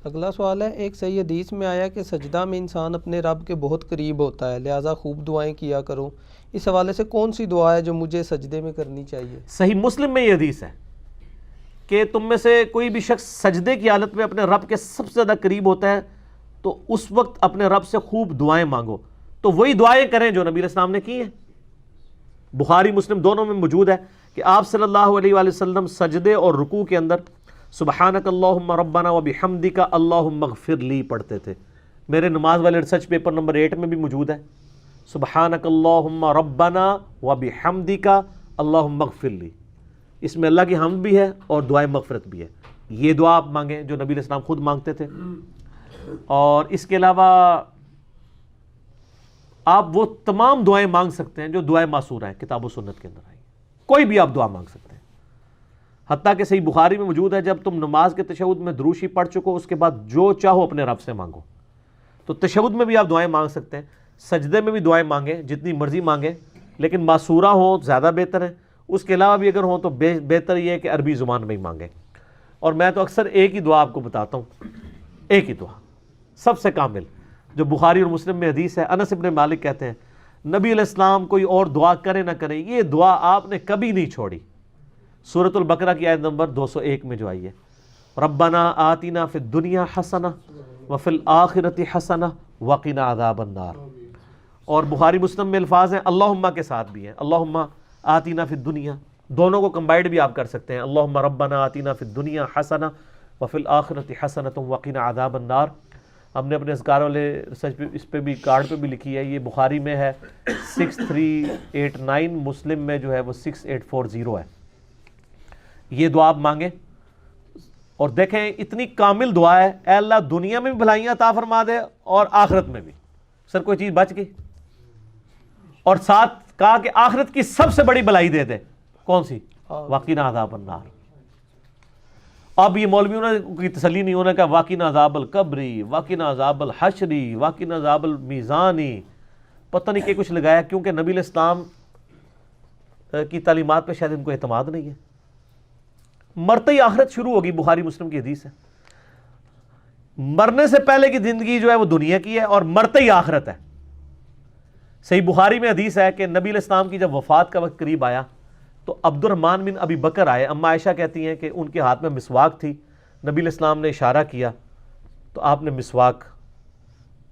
اگلا سوال ہے، ایک صحیح حدیث میں آیا کہ سجدہ میں انسان اپنے رب کے بہت قریب ہوتا ہے، لہٰذا خوب دعائیں کیا کرو۔ اس حوالے سے کون سی دعا ہے جو مجھے سجدے میں کرنی چاہیے؟ صحیح مسلم میں یہ حدیث ہے کہ تم میں سے کوئی بھی شخص سجدے کی حالت میں اپنے رب کے سب سے زیادہ قریب ہوتا ہے تو اس وقت اپنے رب سے خوب دعائیں مانگو۔ تو وہی دعائیں کریں جو نبی علیہ السلام نے کی ہیں، بخاری مسلم دونوں میں موجود ہے کہ آپ صلی اللہ علیہ وآلہ وسلم سجدے اور رکوع کے اندر سبحانک اللہم ربنا وبحمدک اللہم اغفر لی پڑھتے تھے۔ میرے نماز والے ریسرچ پیپر نمبر 8 میں بھی موجود ہے، سبحانک اللہم ربنا وبحمدک اللہم اغفر لی۔ اس میں اللہ کی حمد بھی ہے اور دعائے مغفرت بھی ہے۔ یہ دعا آپ مانگیں جو نبی علیہ السلام خود مانگتے تھے، اور اس کے علاوہ آپ وہ تمام دعائیں مانگ سکتے ہیں جو دعائیں معصورہ ہیں کتاب و سنت کے اندر آئی، کوئی بھی آپ دعا مانگ سکتے ہیں۔ حتیٰ کہ صحیح بخاری میں موجود ہے جب تم نماز کے تشہد میں دروشی پڑھ چکو اس کے بعد جو چاہو اپنے رب سے مانگو۔ تو تشہد میں بھی آپ دعائیں مانگ سکتے ہیں، سجدے میں بھی دعائیں مانگیں، جتنی مرضی مانگیں، لیکن معصورہ ہوں زیادہ بہتر ہے۔ اس کے علاوہ بھی اگر ہوں تو بہتر یہ ہے کہ عربی زبان میں ہی مانگیں۔ اور میں تو اکثر ایک ہی دعا آپ کو بتاتا ہوں، ایک ہی دعا سب سے کامل جو بخاری اور مسلم میں حدیث ہے۔ انس ابن مالک کہتے ہیں نبی علیہ السلام کوئی اور دعا کرے نہ کرے یہ دعا آپ نے کبھی نہیں چھوڑی۔ سورۃ البقرہ کی آیت نمبر 201 میں جو آئی ہے، ربنا آتنا فی الدنیا حسنہ وفی الآخرۃ حسنہ وقنا عذاب النار۔ اور بخاری مسلم میں الفاظ ہیں اللہم کے ساتھ بھی ہیں، اللہم آتنا فی الدنیا، دونوں کو کمبائنڈ بھی آپ کر سکتے ہیں، اللہم ربنا آتنا فی الدنیا حسنہ وفی الآخرۃ حسنۃ وقنا عذاب النار۔ ہم نے اپنے اذکار والے ریسرچ پہ اس پہ بھی کارڈ پہ بھی لکھی ہے، یہ بخاری میں ہے 6389، مسلم میں جو ہے وہ 6840 ہے۔ یہ دعا آپ مانگیں اور دیکھیں اتنی کامل دعا ہے، اے اللہ دنیا میں بھی بھلائیاں عطا فرما دے اور آخرت میں بھی۔ سر کوئی چیز بچ گئی؟ اور ساتھ کہا کہ آخرت کی سب سے بڑی بھلائی دے دے، کون سی؟ وقنا عذاب النار۔ اب یہ مولویوں نے کی تسلی نہیں ہونا کہ وقنا عذاب القبری، وقنا عذاب الحشری، وقنا عذاب المیزانی، پتہ نہیں کہ کچھ لگایا، کیونکہ نبی علیہ السلام کی تعلیمات پہ شاید ان کو اعتماد نہیں ہے۔ مرتے ہی آخرت شروع ہوگی، بخاری مسلم کی حدیث ہے۔ مرنے سے پہلے کی زندگی جو ہے وہ دنیا کی ہے اور مرتے ہی آخرت ہے۔ صحیح بخاری میں حدیث ہے کہ نبی علیہ السلام کی جب وفات کا وقت قریب آیا تو عبد الرحمن بن ابی بکر آئے۔ اما عائشہ کہتی ہیں کہ ان کے ہاتھ میں مسواک تھی، نبی علیہ السلام نے اشارہ کیا تو آپ نے مسواک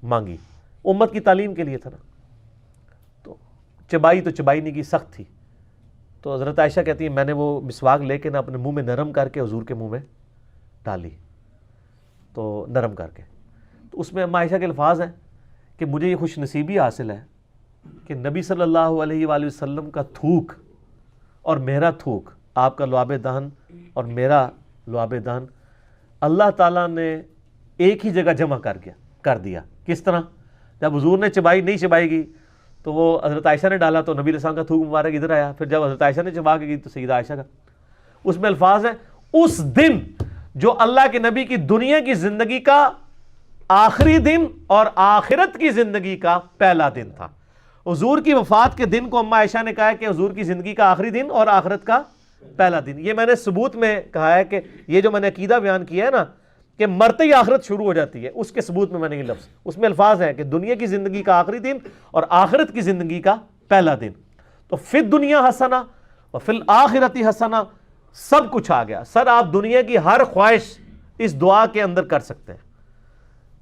مانگی، امت کی تعلیم کے لیے تھا نا، تو چبائی نہیں کی، سخت تھی۔ تو حضرت عائشہ کہتی ہیں میں نے وہ مسواک لے کے نا اپنے منہ میں نرم کر کے حضور کے منہ میں ڈالی، تو نرم کر کے، تو اس میں اما عائشہ کے الفاظ ہیں کہ مجھے یہ خوش نصیبی حاصل ہے کہ نبی صلی اللہ علیہ وآلہ وسلم کا تھوک اور میرا تھوک، آپ کا لعاب دہن اور میرا لعاب دہن، اللہ تعالیٰ نے ایک ہی جگہ جمع کر دیا۔ کس طرح؟ جب حضور نے چبائی نہیں چبائی گئی تو وہ حضرت عائشہ نے ڈالا تو نبی علیہ السلام کا تھوک مبارک ادھر آیا، پھر جب حضرت عائشہ نے چبا کے گئی تو سیدہ عائشہ کا۔ اس میں الفاظ ہیں اس دن جو اللہ کے نبی کی دنیا کی زندگی کا آخری دن اور آخرت کی زندگی کا پہلا دن تھا۔ حضور کی وفات کے دن کو اما عائشہ نے کہا ہے کہ حضور کی زندگی کا آخری دن اور آخرت کا پہلا دن۔ یہ میں نے ثبوت میں کہا ہے کہ یہ جو میں نے عقیدہ بیان کیا ہے نا کہ مرتے ہی آخرت شروع ہو جاتی ہے، اس کے ثبوت میں نے یہ لفظ، اس میں الفاظ ہیں کہ دنیا کی زندگی کا آخری دن اور آخرت کی زندگی کا پہلا دن۔ تو فی الدنیا حسنہ وفی الآخرۃ حسنہ، سب کچھ آ گیا۔ سر آپ دنیا کی ہر خواہش اس دعا کے اندر کر سکتے ہیں۔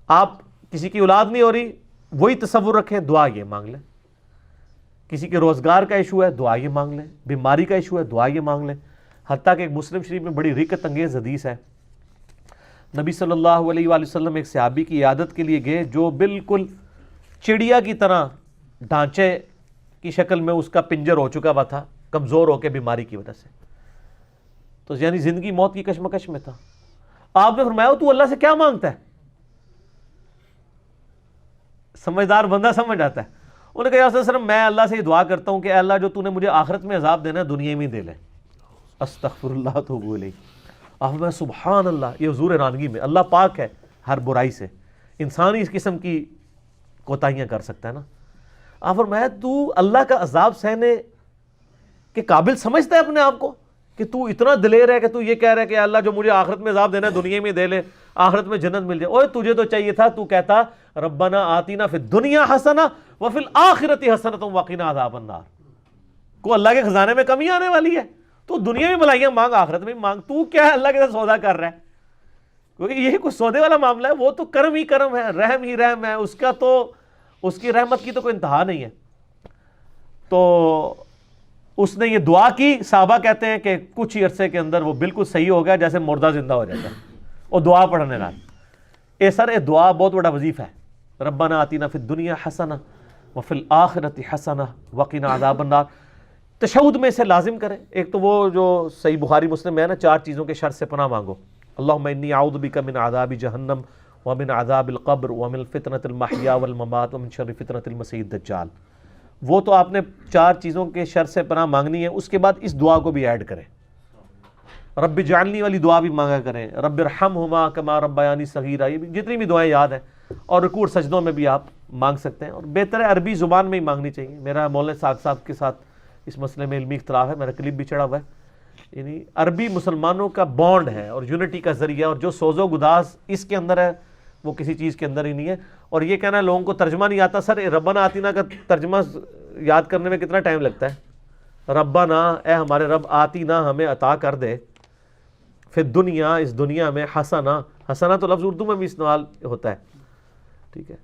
آپ کسی کی اولاد نہیں ہو رہی، وہی تصور رکھیں، دعا یہ مانگ لیں۔ کسی کے روزگار کا ایشو ہے، دعا یہ مانگ لیں۔ بیماری کا ایشو ہے، دعا یہ مانگ لیں۔ حتیٰ کہ ایک مسلم شریف میں بڑی رکت انگیز حدیث ہے، نبی صلی اللہ علیہ وآلہ وسلم ایک صحابی کی عیادت کے لیے گئے جو بالکل چڑیا کی طرح ڈھانچے کی شکل میں اس کا پنجر ہو چکا ہوا تھا، کمزور ہو کے بیماری کی وجہ سے، تو یعنی زندگی موت کی کشمکش میں تھا۔ آپ نے فرمایا تو اللہ سے کیا مانگتا ہے؟ سمجھدار بندہ سمجھ آتا ہے۔ انہوں نے کہا یا رسول اللہ میں اللہ سے یہ دعا کرتا ہوں کہ اے اللہ جو تو نے مجھے آخرت میں عذاب دینا ہے دنیا میں دے لے۔ استغفر اللہ توب الیہ۔ آپ میں سبحان اللہ، یہ حضور حیرانگی میں، اللہ پاک ہے ہر برائی سے، انسان ہی اس قسم کی کوتاہیاں کر سکتا ہے نا۔ آپ فرمایا تو اللہ کا عذاب سہنے کے قابل سمجھتا ہے اپنے آپ کو کہ تو اتنا دلیر ہے کہ تو یہ کہہ رہا ہے کہ اللہ جو مجھے آخرت میں عذاب دینا ہے دنیا میں دے لے، آخرت میں جنت مل جائے۔ اوے تجھے تو چاہیے تھا تو کہتا ربنا آتینا فی الدنیا حسنہ وفی الآخرۃ حسنۃ وقنا عذاب النار۔ کو اللہ کے خزانے میں کمی آنے والی ہے؟ تو دنیا میں بھلائیاں مانگ، آخرت میں مانگ، تو کیا ہے اللہ کے ساتھ سودا کر رہا ہے؟ کیونکہ یہ کوئی سودے والا معاملہ ہے، وہ تو کرم ہی کرم ہے، رحم ہی رحم ہے، اس کا تو اس کی رحمت کی تو کوئی انتہا نہیں ہے۔ تو اس نے یہ دعا کی، صحابہ کہتے ہیں کہ کچھ ہی عرصے کے اندر وہ بالکل صحیح ہو گیا، جیسے مردہ زندہ ہو جاتا ہے، اور دعا پڑھنے لگا۔ اے سر اے دعا بہت بڑا وظیفہ ہے، ربنا آتینا فی الدنیا حسنہ وفی الآخرۃ حسنہ وقنا عذاب النار۔ تشہد میں اسے لازم کریں۔ ایک تو وہ جو صحیح بخاری مسلم میں ہے نا، 4 چیزوں کے شر سے پناہ مانگو، اللہم انی اعوذ بک من عذاب جہنم ومن عذاب القبر ومن فتنۃ المحیا والممات ومن شر فتنۃ المسیح الدجال۔ وہ تو آپ نے 4 چیزوں کے شر سے پناہ مانگنی ہے، اس کے بعد اس دعا کو بھی ایڈ کریں، رب اجعلنی والی دعا بھی مانگا کریں، رب ارحمہما کما ربیانی صغیرہ، یہ بھی جتنی بھی دعائیں یاد ہیں، اور رکوع اور سجدوں میں بھی آپ مانگ سکتے ہیں، اور بہتر ہے عربی زبان میں ہی مانگنی چاہیے۔ میرا مولانا ساق صاحب کے ساتھ اس مسئلے میں علمی اختلاف ہے، میرا کلپ بھی چڑھا ہوا ہے۔ یعنی عربی مسلمانوں کا بانڈ ہے اور یونٹی کا ذریعہ، اور جو سوز و گداز اس کے اندر ہے وہ کسی چیز کے اندر ہی نہیں ہے۔ اور یہ کہنا ہے لوگوں کو ترجمہ نہیں آتا، سر ربنا آتینا کا ترجمہ یاد کرنے میں کتنا ٹائم لگتا ہے؟ ربنا اے ہمارے رب، آتینا ہمیں عطا کر دے، پھر دنیا اس دنیا میں، حسنہ، حسنہ تو لفظ اردو میں بھی استعمال ہوتا ہے، ٹھیک ہے،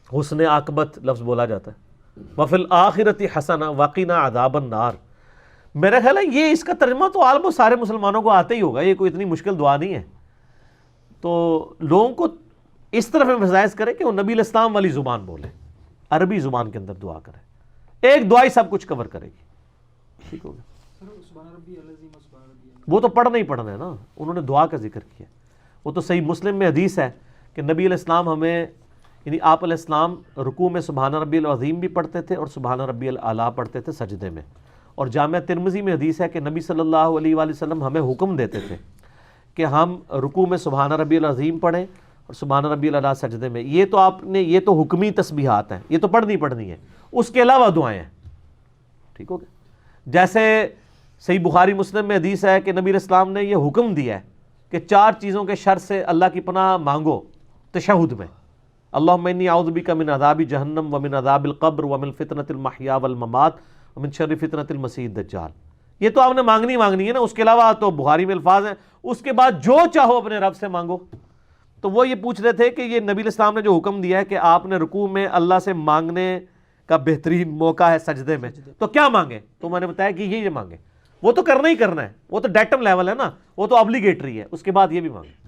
حسن عاقبت لفظ بولا جاتا ہے، وفی الآخرۃ حسنہ وقنا عذاب النار۔ میرا خیال ہے یہ اس کا ترجمہ تو آلموسٹ سارے مسلمانوں کو آتا ہی ہوگا، یہ کوئی اتنی مشکل دعا نہیں ہے۔ تو لوگوں کو اس طرف ایمفسائز کرے کہ وہ نبی علیہ السلام والی زبان بولے، عربی زبان کے اندر دعا کرے، ایک دعا ہی سب کچھ کور کرے گی، ٹھیک ہوگا۔ وہ تو پڑھنا ہی پڑھنا ہے نا، انہوں نے دعا کا ذکر کیا، وہ تو صحیح مسلم میں حدیث ہے کہ نبی علیہ السلام ہمیں، یعنی آپ علیہ السلام رکوع میں سبحان ربی العظیم بھی پڑھتے تھے اور سبحان ربی الاعلیٰ پڑھتے تھے سجدے میں، اور جامعہ ترمذی میں حدیث ہے کہ نبی صلی اللہ علیہ وآلہ وسلم ہمیں حکم دیتے تھے کہ ہم رکوع میں سبحان ربی العظیم پڑھیں اور سبحان ربی الاعلیٰ سجدے میں۔ یہ تو آپ نے، یہ تو حکمی تسبیحات ہیں، یہ تو پڑھنی ہے، اس کے علاوہ دعائیں ہیں، ٹھیک ہو گیا۔ جیسے صحیح بخاری مسلم میں حدیث ہے کہ نبی علیہ السلام نے یہ حکم دیا ہے کہ 4 چیزوں کے شر سے اللہ کی پناہ مانگو تشہد میں، اللہم انی اعوذ بک من عذاب جہنم ومن عذاب القبر ومن فتنۃ المحیا والممات ومن شر فتنۃ المسیح الدجال۔ یہ تو آپ نے مانگنی ہے نا، اس کے علاوہ تو بخاری میں الفاظ ہیں، اس کے بعد جو چاہو اپنے رب سے مانگو۔ تو وہ یہ پوچھ رہے تھے کہ یہ نبی علیہ السلام نے جو حکم دیا ہے کہ آپ نے رکوع میں اللہ سے مانگنے کا بہترین موقع ہے سجدے میں، تو کیا مانگے؟ تو میں نے بتایا کہ یہ مانگے، وہ تو کرنا ہی کرنا ہے، وہ تو ڈیٹم لیول ہے نا، وہ تو ابلیگیٹری ہے، اس کے بعد یہ بھی مانگے۔